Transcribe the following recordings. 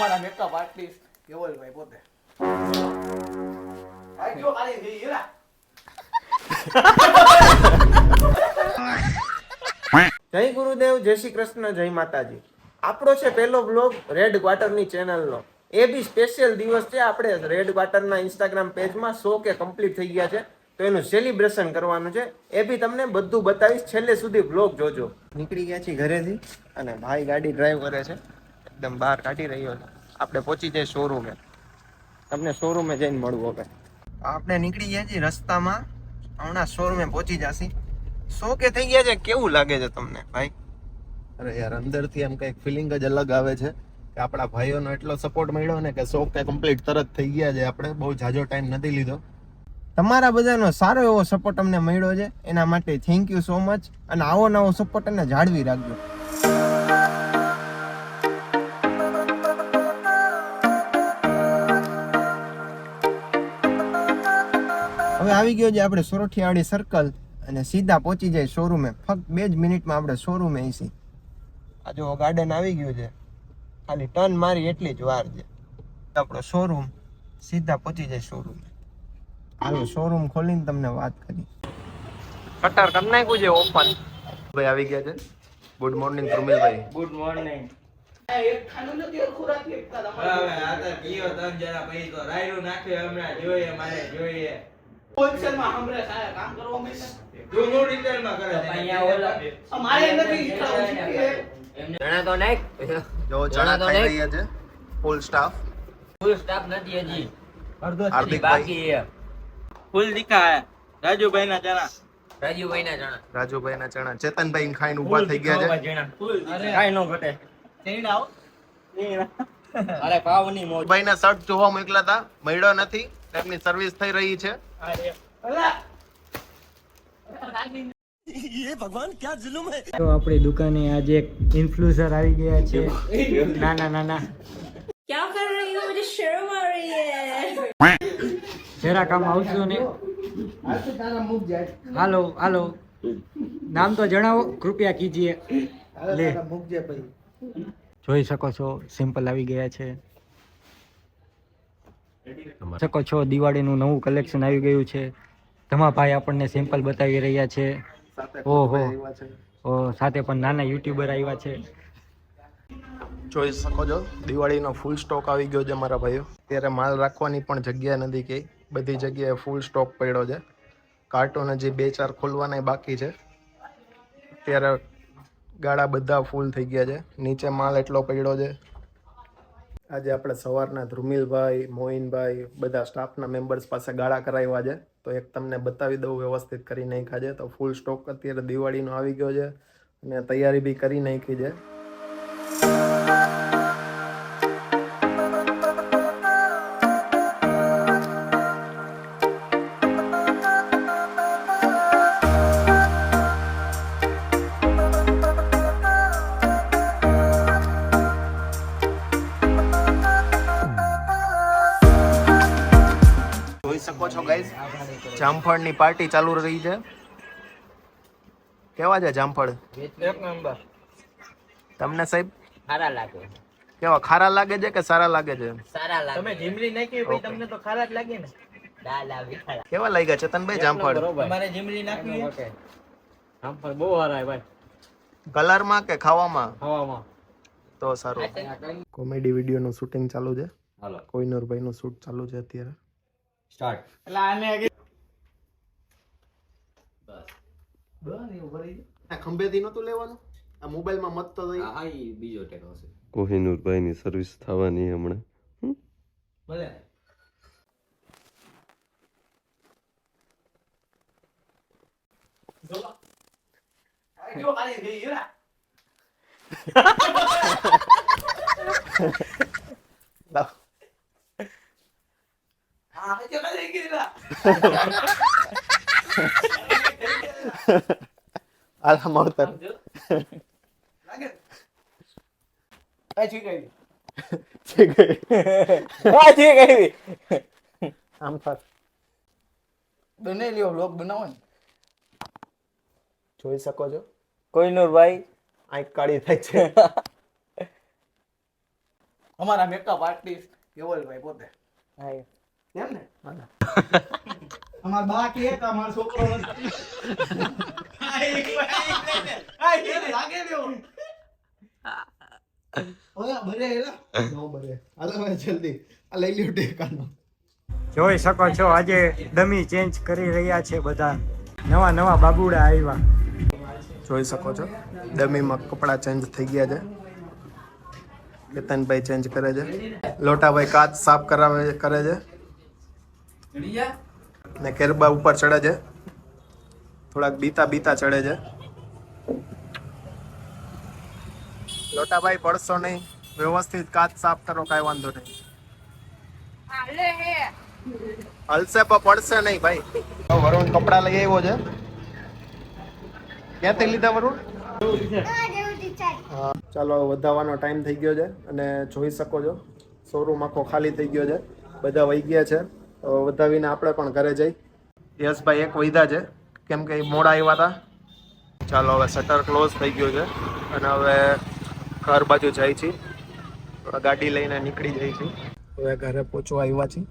અમારા makeup artist કેવલભાઈ પોતે આ જો ખાલી હીરા જય ગુરુદેવ, જય શ્રી કૃષ્ણ, જય માતાજી. આપણો છે પહેલો બ્લોગ રેડ ક્વાર્ટરની ચેનલનો. એ બી સ્પેશિયલ દિવસ છે. આપણે રેડ ક્વાર્ટરના ઇન્સ્ટાગ્રામ પેજમાં 100K કમ્પ્લીટ થઈ ગયા છે, તો એનું સેલિબ્રેશન કરવાનું છે. એ બી તમને બધું બતાવીશ, છેલ્લે સુધી બ્લોગ જોજો. નીકળી ગયા છીએ ઘરેથી અને ભાઈ ગાડી ડ્રાઈવ કરે છે, એકદમ બહાર કાઢી રહ્યો છે. આપણે પહોંચી જઈએ શોરૂમે. તમને શોરૂમે જઈને મળવું હવે. આપણે નીકળી ગયા છીએ રસ્તામાં, હમણાં શોરૂમે પહોંચી જશે. 100K થઈ ગયા છે. કેવું લાગે છે તમને ભાઈ? અરે યાર, અંદરથી એમ કઈક ફિલિંગ જ અલગ આવે છે કે આપણા ભાઈઓનો એટલો સપોર્ટ મળ્યો ને કે 100K કમ્પ્લીટ તરત થઈ ગયા છે. આપણે બહુ ઝાઝો ટાઈમ નથી લીધો. તમારા બધાનો સારો એવો સપોર્ટ અમને મળ્યો છે, એના માટે થેન્ક યુ સો મચ. અને આવો નવો સપોર્ટ અમને જાળવી રાખજો. હવે આવી ગયો છે આપણે સોરઠિયાવાડી સર્કલ અને સીધા પહોંચી જાય શોરૂમે. ફક્ત 2 જ મિનિટમાં આપણે શોરૂમે આવીશું. આ જો ગાર્ડન આવી ગયું છે, ખાલી ટર્ન મારી એટલી જ વાર છે. આપણો શોરૂમ સીધા પહોંચી જાય શોરૂમે. હાલો શોરૂમ ખોલીને તમને વાત કરી. કટર કરી નાખ્યું છે ઓપન. ભાઈ આવી ગયા છે. ગુડ મોર્નિંગ ધ્રુમિલભાઈ. ગુડ મોર્નિંગ એક ખાનું નથી ખોરાક એકતા તમારે હવે આ તો ગયો તન જરા પછી તો રાયડું નાખ્યો હમણાં જોઈએ મારે જોઈએ હોલસેલમાં હમરે સાહેબ કામ કરવા માંડે જૂનું રિટેલમાં કરે છે અહીંયા ઓલા અમારે નથી શીખવાડવું છે ચણા તો નાખ જો ચણા ખાઈ રહ્યા છે. ફૂલ સ્ટાફ નથી હજી હાર્દિકભાઈ, બાકી છે. ફૂલ દીકા હે રાજુભાઈ ના ચણા રાજુભાઈ ના ચણા રાજુભાઈ ના ચણા. ચેતનભાઈ ખાઈને ઉભા થઈ ગયા છે. કાઈ નો ઘટે ચણા આવો અરે પાવની મોજ ભાઈ ના શર્ટ જોવા મોકલા હતા, મળ્યો નથી. એમની સર્વિસ થઈ રહી છે. તો આપણી દુકાને આજે એક ઇન્ફ્લુએન્સર આવી ગયા છે. નાના નાના क्या कर रही हो? मुझे शर्म आ रही है. જરા કામ આવશો ને? હાલો હાલો, નામ તો જણાવો, કૃપયા કીજીએ. લે જોઈ શકો છો સિમ્પલ આવી ગયા છે. શકો છો દિવાળીનું નવું કલેક્શન આવી ગયું છે. ધમાભાઈ આપણને સિમ્પલ બતાવી રહ્યા છે. ઓહો, સાથે પણ નાના યુટ્યુબર આવ્યા છે. જોઈ શકો છો દિવાળીનો ફૂલ સ્ટોક આવી ગયો છે મારા ભાઈઓ. ત્યારે માલ રાખવાની પણ જગ્યા નથી કે બધી જગ્યાએ ફૂલ સ્ટોક પડ્યો છે. કાર્ટૂન હજી 2-4 ખોલવાના બાકી છે. ત્યારે ગાળા બધા ફૂલ થઈ ગયા છે. નીચે માલ એટલો પડ્યો છે. આજે આપણે સવારના ધ્રુમિલભાઈ, મોઇનભાઈ બધા સ્ટાફના મેમ્બર્સ પાસે ગાળા કરાવ્યા છે. તો એક તમને બતાવી દઉં, વ્યવસ્થિત કરી નાખ્યા છે. તો ફૂલ સ્ટોક અત્યારે દિવાળીનો આવી ગયો છે અને તૈયારી બી કરી નાખી છે. જોઈ શકો છો ગાઈઝ, જામફળની પાર્ટી ચાલુ રહી છે. કેવા છે જામફળ? એક નંબર. તમને સાહેબ સારા લાગે કેવા ખારા લાગે છે કે સારા લાગે છે? સારા લાગે તમે જીમલી નાખી ભાઈ તમને તો ખારા જ લાગે ને દાલ આવી ખારા કેવા લાગ્યા ચેતનભાઈ જામફળ? તમારે જીમલી નાખી આમ પણ બહુ સારા ભાઈ, કલરમાં કે ખાવામાં? ખાવામાં. તો સારું. કોમેડી વિડીયોનું શૂટિંગ ચાલુ છે. હાલો કોઈનરભાઈનું શૂટ ચાલુ છે અત્યારે. સ્ટાર્ટ. એટલે આને આ ખંભેથી નતું લેવાનું, આ મોબાઈલમાં મત તો થઈ. હા ઈ બીજો ટેકો છે. કોહિનૂરભાઈની સર્વિસ થવાની હમણાં. ભલે જો ખાલી હીરા લાવ. હા જો ખાલી હીરા આલા માવતર લાગે આ ઠીક આવી ઠીક છે. આ ઠીક આવી આમ ફાર બને લ્યો બ્લોગ બનાવો ને. જોઈ શકો છો કોઈનુરભાઈ આંખ કાળી થાય છે. અમારા મેકઅપ આર્ટિસ્ટ કેવલભાઈ પોતે એમ ને અમાર બા કે અમારો છોકરો નથી લાગે દેવો ઓલા ભરે એલા નો ભરે હાલો ભાઈ જલ્દી આ લઈ લ્યો ટેકાનો જોઈ શકો છો આજે ડમી ચેન્જ કરી રહ્યા છે બધા, નવા નવા બાબુડા આવ્યા. જોઈ શકો છો ડમીમાં કપડા ચેન્જ થઈ ગયા છે. કેતનભાઈ ચેન્જ કરે છે, લોટાભાઈ કાચ સાફ કરે છે ને કેરબા ઉપર ચડે છે, થોડાક બીતા ચડે છે. લોટાભાઈ પડશો નહીં, વ્યવસ્થિત કાચ સાફ કરો, કાંઈ વાંધો નહીં. હલશે પણ પડશે નહીં ભાઈ. વરુણ કપડા લઈ આવ્યો છે. ક્યાંથી લીધા વરુણ? હા ચાલો વધાવવાનો ટાઈમ થઈ ગયો છે અને જોઈ શકો છો શોરૂમ આખો ખાલી થઈ ગયો છે, બધા વહી ગયા છે. વધાવીને આપણે પણ ઘરે જઈ. યશભાઈ એક વૈધા છે કેમ કે મોડા આવ્યા હતા. ચાલો હવે શટર ક્લોઝ થઈ ગયો છે અને હવે ઘર બાજુ જાય છે. ગાડી લઈને નીકળી જાય છે. હવે ઘરે પહોંચવા આવ્યા છીએ.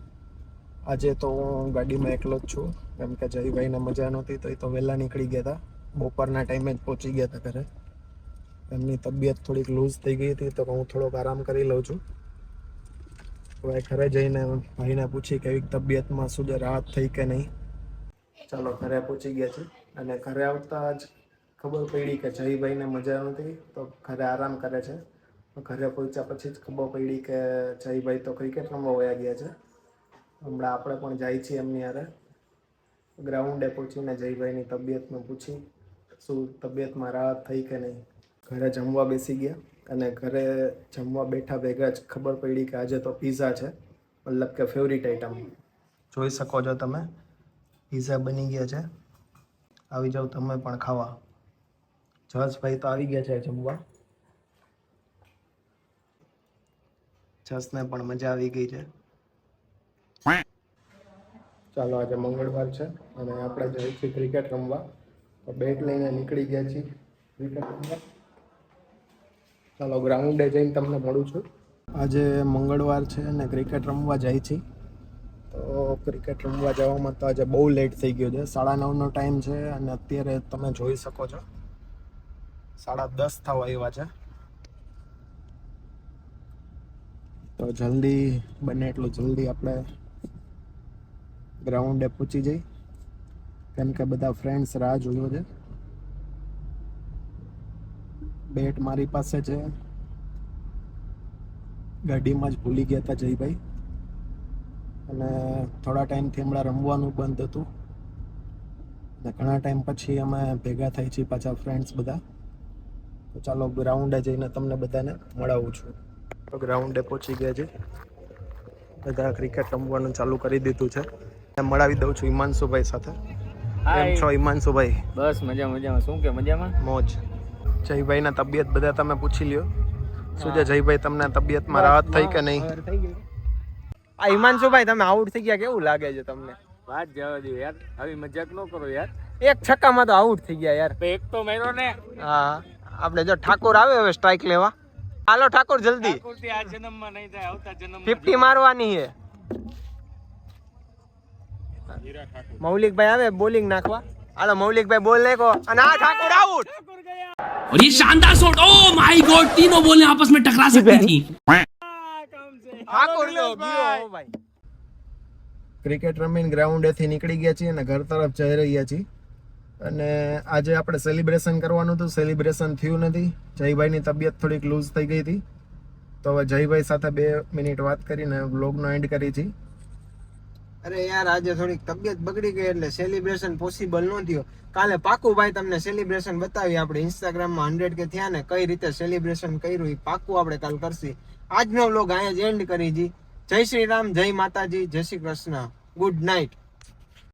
આજે તો હું ગાડીમાં એકલો જ છું કેમ કે જયભાઈને મજા નહોતી તો એ તો વહેલા નીકળી ગયા હતા. બપોરના ટાઈમે જ પહોંચી ગયા હતા ઘરે. એમની તબિયત થોડીક લૂઝ થઈ ગઈ હતી તો હું થોડોક આરામ કરી લઉં છું. હવે ઘરે જઈને ભાઈને પૂછી કેવી તબિયતમાં શું છે, રાહત થઈ કે નહીં. ચાલો ઘરે પહોંચી ગયા છે અને ઘરે આવતા જ ખબર પડી કે જયભાઈને મજા નહોતી તો ઘરે આરામ કરે છે. ઘરે પહોંચ્યા પછી જ ખબર પડી કે જયભાઈ તો ક્રિકેટ રમવા વયા ગયા છે. હમણાં આપણે પણ જાય છીએ એમની હારે. ગ્રાઉન્ડે પહોંચીને જયભાઈની તબિયતનું પૂછી શું તબિયતમાં રાહત થઈ કે નહીં. ઘરે જમવા બેસી ગયા અને ઘરે જમવા બેઠા ભેગા જ ખબર પડી કે આજે તો પીઝા છે, મતલબ કે ફેવરિટ આઈટમ. જોઈ શકો છો તમે પીઝા બની ગયા છે. આવી જાઓ તમે પણ ખાવા. જસભાઈ તો આવી ગયા છે જમવા. જસને પણ મજા આવી ગઈ છે. ચાલો આજે મંગળવાર છે અને આપણે જઈએ છીએ ક્રિકેટ રમવા. તો બેટ લઈને નીકળી ગયા છીએ ક્રિકેટ રમવા. ચાલો ગ્રાઉન્ડે જઈને તમને મળું છું. આજે મંગળવાર છે અને ક્રિકેટ રમવા જાય છે. તો ક્રિકેટ રમવા જવામાં તો આજે બહુ લેટ થઈ ગયો છે. 9:30નો ટાઈમ છે અને અત્યારે તમે જોઈ શકો છો 10:30 થવા આવ્યા છે. તો જલ્દી બને એટલું જલ્દી આપણે ગ્રાઉન્ડે પહોંચી જઈ કેમ કે બધા ફ્રેન્ડ્સ રાહ જોયો છે. બેટ મારી પાસે છે, ગાડીમાં જ ભૂલી ગયા હતા જયભાઈ અને થોડા ટાઈમથી હમણાં રમવાનું બંધ હતું અને ઘણા ટાઈમ પછી અમે ભેગા થઈ છીએ પાછા ફ્રેન્ડ્સ બધા. તો ચાલો ગ્રાઉન્ડે જઈને તમને બધાને મળાવું છું. તો ગ્રાઉન્ડે પહોંચી ગયા છે, બધા ક્રિકેટ રમવાનું ચાલુ કરી દીધું છે. મળાવી દઉં છું હિમાંશુભાઈ સાથે. કેમ છો હિમાંશુભાઈ? બસ મજામાં. શું કે મજામાં? મોજ. જયભાઈના તબિયત બધા તમે પૂછી લ્યો. શું છે જયભાઈ, તમને તબિયતમાં રાહત થઈ કે નહીં? આ હિમાંશુભાઈ તમે આઉટ થઈ ગયા, કેવું લાગે છે તમને? વાત જવા દો યાર, આવી મજાક ન કરો યાર. એક છક્કામાં તો આઉટ થઈ ગયા યાર. એક તો માર્યો ને. હા આપણે જો ઠાકોર આવે હવે સ્ટ્રાઇક લેવા. હાલો ઠાકોર જલ્દી. આ જન્મમાં નહીં થાય, આવતા જન્મમાં 50 મારવાની છે. મૌલિકભાઈ આવે બોલિંગ નાખવા. હાલો મૌલિકભાઈ બોલ નાખો અને આ ઠાકોર આઉટ. और ये शानदार शॉट, ओह माय गॉड, तीनों बॉलें आपस में टकरा सकती थी. ઠાકોર ગયો ભાઈ. ક્રિકેટ રમીને ગ્રાઉન્ડેથી નીકળી ગયા છીએ અને ઘર તરફ જઈ રહ્યા છીએ. અને આજે આપણે સેલિબ્રેશન કરવાનું હતું, સેલિબ્રેશન થયું નથી. જયભાઈની તબિયત થોડીક લૂઝ થઈ ગઈ હતી તો હવે જયભાઈ સાથે 2 મિનિટ વાત કરીને વ્લોગનો એન્ડ કરી છીએ. અરે યાર આજે થોડીક તબિયત બગડી ગઈ એટલે સેલિબ્રેશન પોસિબલ ન થયો. કાલે પાકું ભાઈ તમને સેલિબ્રેશન બતાવી. આપણે ઇન્સ્ટાગ્રામમાં 100K થયા ને કઈ રીતે સેલિબ્રેશન કર્યું એ પાકું આપણે કાલ કરશી. આજનો વ્લોગ અહીંયા જ એન્ડ કરી જી. જય શ્રી રામ, જય માતાજી, જય શ્રી કૃષ્ણ, ગુડ નાઇટ.